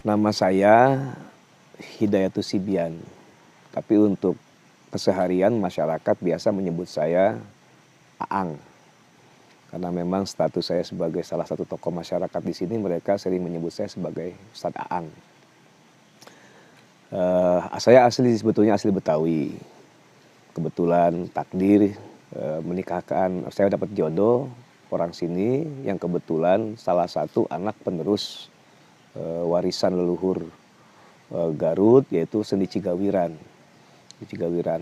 Nama saya Hidayatus Sibian, tapi untuk keseharian masyarakat biasa menyebut saya Aang. Karena memang status saya sebagai salah satu tokoh masyarakat di sini, mereka sering menyebut saya sebagai Ustadz Aang. Saya sebetulnya asli Betawi. Kebetulan takdir menikahkan, saya dapat jodoh orang sini yang kebetulan salah satu anak penerus warisan leluhur Garut, yaitu seni Cigawiran.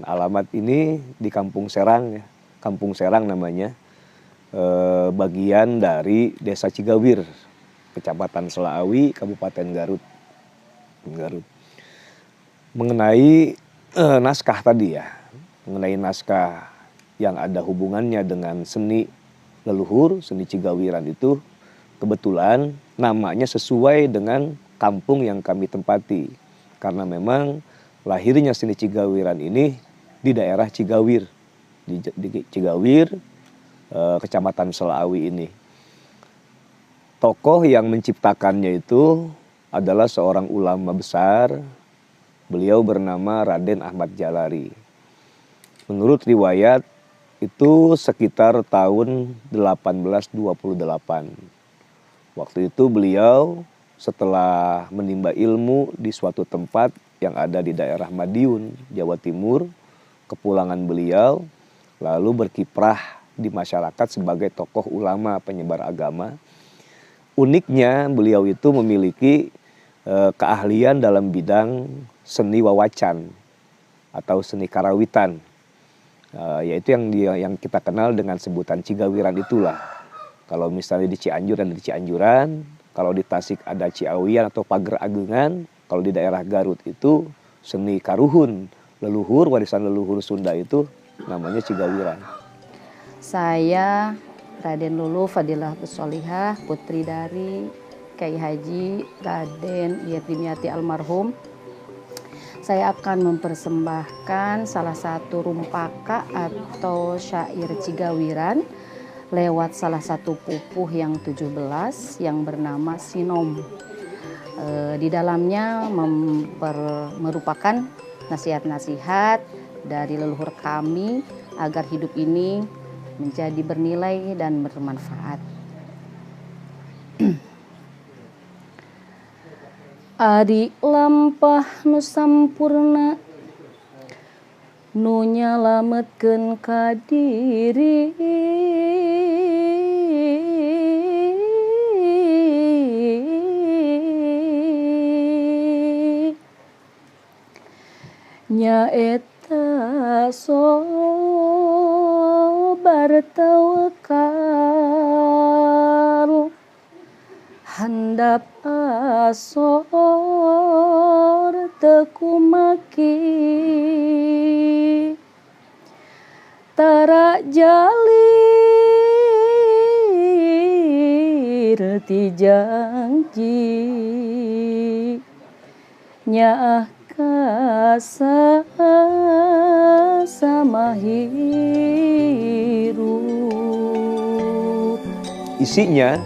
Alamat ini di Kampung Serang, ya. Kampung Serang namanya, bagian dari Desa Cigawir, Kecamatan Selaawi, Kabupaten Garut. Mengenai naskah tadi ya, mengenai naskah yang ada hubungannya dengan seni leluhur, seni Cigawiran itu kebetulan namanya sesuai dengan kampung yang kami tempati. Karena memang lahirnya seni Cigawiran ini di daerah Cigawir, di Cigawir, Kecamatan Selaawi ini. Tokoh yang menciptakannya itu adalah seorang ulama besar. Beliau bernama Raden Ahmad Jalari. Menurut riwayat itu sekitar tahun 1828. Waktu itu beliau setelah menimba ilmu di suatu tempat yang ada di daerah Madiun, Jawa Timur, kepulangan beliau lalu berkiprah di masyarakat sebagai tokoh ulama penyebar agama. Uniknya beliau itu memiliki keahlian dalam bidang seni wawacan atau seni karawitan, yaitu yang kita kenal dengan sebutan Cigawiran itulah. Kalau misalnya di Cianjur dan di Cianjuran, kalau di Tasik ada Ciawian atau Pager Agengan, kalau di daerah Garut itu seni karuhun, leluhur, warisan leluhur Sunda itu namanya Cigawiran. Saya Raden Lulu Fadilah Busolihah, putri dari Kyai Haji Raden Yatimiati almarhum. Saya akan mempersembahkan salah satu rumpaka atau syair Cigawiran lewat salah satu pupuh yang 17 yang bernama Sinom. Di dalamnya merupakan nasihat-nasihat dari leluhur kami agar hidup ini menjadi bernilai dan bermanfaat. Ari lampah nu sampurna nu nyalametkeun ka diri, nyaeta sobar tawakal, handap asor teu kumaki, tara jalir ti janji, nyaah kasa samahiru. isinya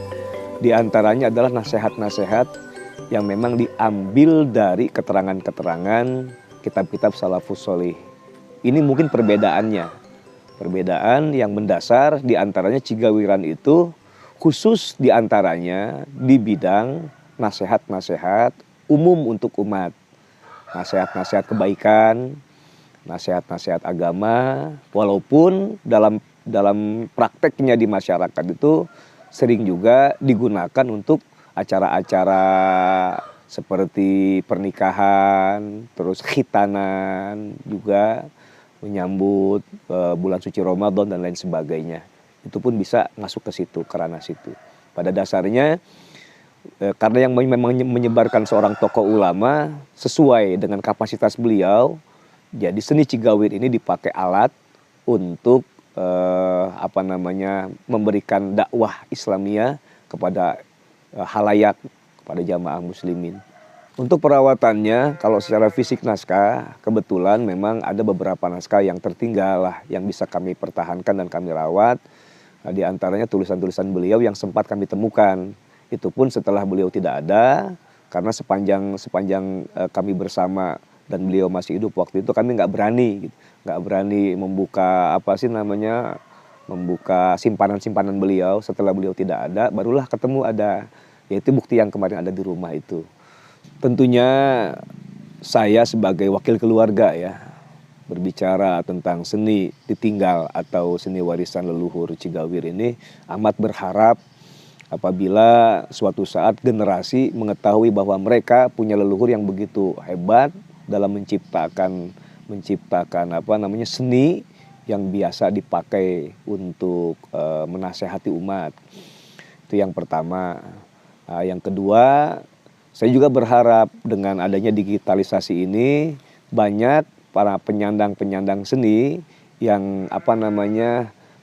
diantaranya adalah nasihat-nasihat yang memang diambil dari keterangan-keterangan kitab-kitab salafus sholih. Ini mungkin perbedaannya. Perbedaan yang mendasar diantaranya Cigawiran itu khusus diantaranya di bidang nasihat-nasihat umum untuk umat. Nasihat-nasihat kebaikan, nasihat-nasihat agama, walaupun dalam prakteknya di masyarakat itu sering juga digunakan untuk acara-acara seperti pernikahan, terus khitanan juga, menyambut bulan suci Ramadan dan lain sebagainya. Itu pun bisa masuk ke situ, ke ranah situ. Pada dasarnya karena yang memang menyebarkan seorang tokoh ulama sesuai dengan kapasitas beliau, jadi seni Cigawir ini dipakai alat untuk memberikan dakwah Islamiyah kepada halayak, kepada jamaah muslimin. Untuk perawatannya, kalau secara fisik naskah, kebetulan memang ada beberapa naskah yang tertinggal lah, yang bisa kami pertahankan dan kami rawat. Nah, di antaranya tulisan-tulisan beliau yang sempat kami temukan. Itu pun setelah beliau tidak ada, karena sepanjang kami bersama dan beliau masih hidup waktu itu, kami nggak berani, gitu. Nggak berani membuka membuka simpanan-simpanan beliau. Setelah beliau tidak ada, barulah ketemu ada, yaitu bukti yang kemarin ada di rumah itu. Tentunya saya sebagai wakil keluarga ya, berbicara tentang seni ditinggal atau seni warisan leluhur Cigawir ini amat berharap apabila suatu saat generasi mengetahui bahwa mereka punya leluhur yang begitu hebat dalam menciptakan seni yang biasa dipakai untuk menasehati umat. Itu yang pertama. Nah, yang kedua, saya juga berharap dengan adanya digitalisasi ini banyak para penyandang-penyandang seni yang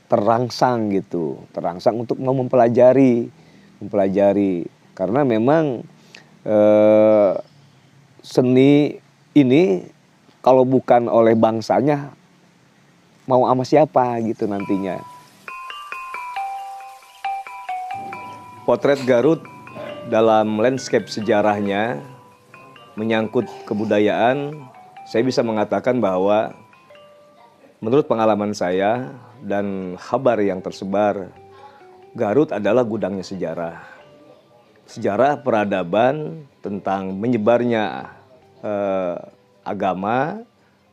terangsang untuk mau mempelajari karena memang seni ini kalau bukan oleh bangsanya mau sama siapa gitu nantinya. Potret Garut dalam landscape sejarahnya menyangkut kebudayaan, saya bisa mengatakan bahwa menurut pengalaman saya dan kabar yang tersebar, Garut adalah gudangnya sejarah. Sejarah peradaban tentang menyebarnya agama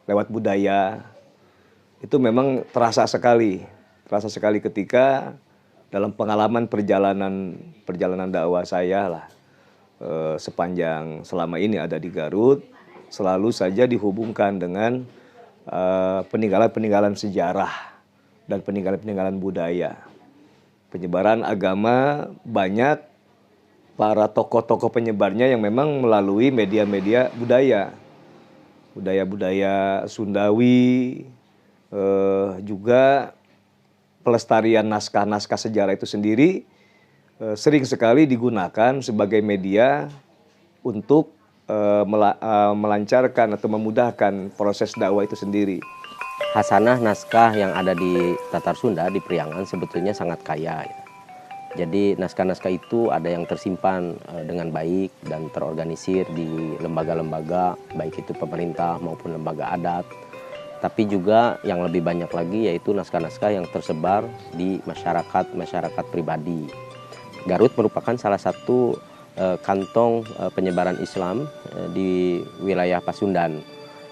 lewat budaya itu memang terasa sekali ketika dalam pengalaman perjalanan dakwah saya lah, sepanjang selama ini ada di Garut, selalu saja dihubungkan dengan peninggalan-peninggalan sejarah dan peninggalan-peninggalan budaya. Penyebaran agama banyak para tokoh-tokoh penyebarnya yang memang melalui media-media budaya Sundawi, juga pelestarian naskah-naskah sejarah itu sendiri sering sekali digunakan sebagai media untuk melancarkan atau memudahkan proses dakwah itu sendiri. Hasanah naskah yang ada di Tatar Sunda, di Priangan sebetulnya sangat kaya. Jadi naskah-naskah itu ada yang tersimpan dengan baik dan terorganisir di lembaga-lembaga, baik itu pemerintah maupun lembaga adat. Tapi juga yang lebih banyak lagi yaitu naskah-naskah yang tersebar di masyarakat pribadi. Garut merupakan salah satu kantong penyebaran Islam di wilayah Pasundan.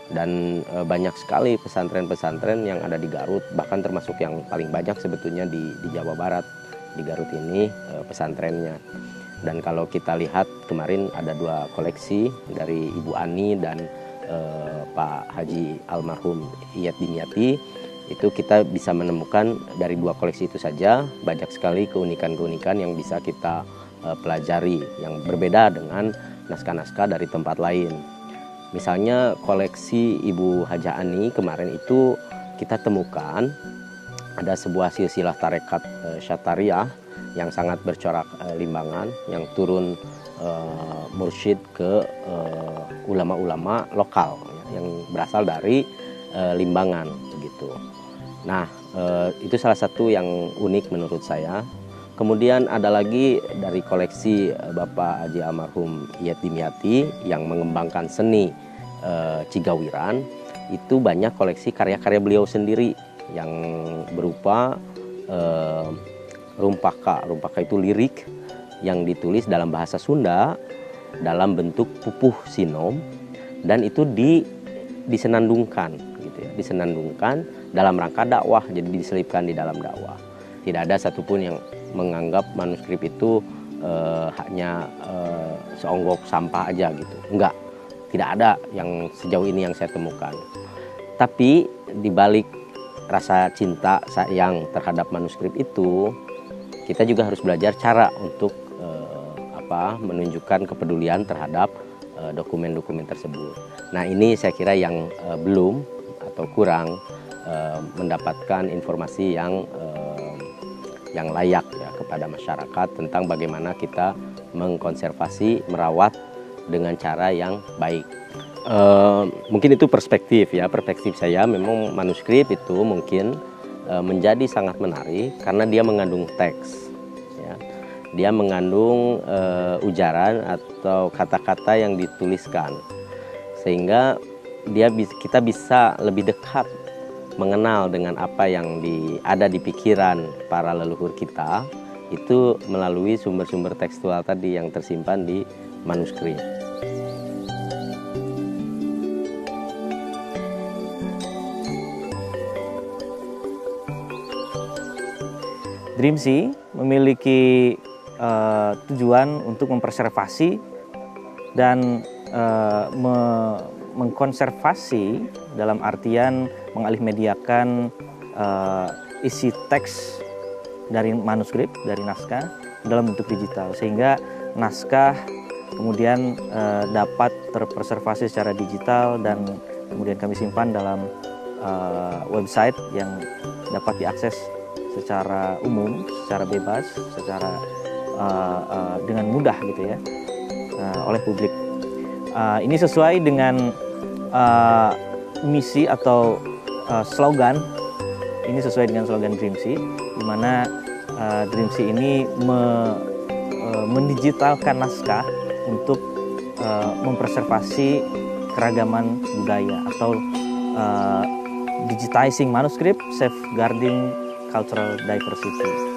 Dan banyak sekali pesantren-pesantren yang ada di Garut, bahkan termasuk yang paling banyak sebetulnya di Jawa Barat. Di Garut ini pesantrennya. Dan kalau kita lihat kemarin ada 2 koleksi dari Ibu Ani dan Pak Haji almarhum Iyad Dimyati, itu kita bisa menemukan dari 2 koleksi itu saja banyak sekali keunikan-keunikan yang bisa kita pelajari yang berbeda dengan naskah-naskah dari tempat lain. Misalnya koleksi Ibu Haja Ani kemarin itu kita temukan ada sebuah silsilah tarekat Syatariah yang sangat bercorak limbangan yang turun mursyid ke ulama-ulama lokal yang berasal dari Limbangan begitu. Nah, itu salah satu yang unik menurut saya. Kemudian ada lagi dari koleksi Bapak Haji almarhum Iyet Dimyati yang mengembangkan seni Cigawiran. Itu banyak koleksi karya-karya beliau sendiri yang berupa rumpaka. Rumpaka itu lirik yang ditulis dalam bahasa Sunda dalam bentuk pupuh sinom, dan itu disenandungkan gitu ya, disenandungkan dalam rangka dakwah, jadi diselipkan di dalam dakwah. Tidak ada satupun yang menganggap manuskrip itu hanya seonggok sampah aja gitu. Enggak, tidak ada yang sejauh ini yang saya temukan. Tapi di balik rasa cinta sayang terhadap manuskrip itu, kita juga harus belajar cara untuk menunjukkan kepedulian terhadap dokumen-dokumen tersebut. Nah, ini saya kira yang belum atau kurang mendapatkan informasi yang layak ya kepada masyarakat tentang bagaimana kita mengkonservasi, merawat dengan cara yang baik. Mungkin itu perspektif ya, perspektif saya. Memang manuskrip itu mungkin menjadi sangat menarik karena dia mengandung teks. Dia mengandung ujaran atau kata-kata yang dituliskan, sehingga kita bisa lebih dekat mengenal dengan apa yang ada di pikiran para leluhur kita itu melalui sumber-sumber tekstual tadi yang tersimpan di manuskrip. Dreamsea memiliki tujuan untuk mempreservasi dan mengkonservasi dalam artian mengalihmediakan isi teks dari manuskrip, dari naskah dalam bentuk digital, sehingga naskah kemudian dapat terpreservasi secara digital dan kemudian kami simpan dalam website yang dapat diakses secara umum, secara bebas, secara dengan mudah gitu ya oleh publik. Ini sesuai dengan misi atau slogan. Ini sesuai dengan slogan Dreamsea, di mana Dreamsea ini mendigitalkan naskah untuk mempreservasi keragaman budaya atau digitizing manuscript, safeguarding cultural diversity.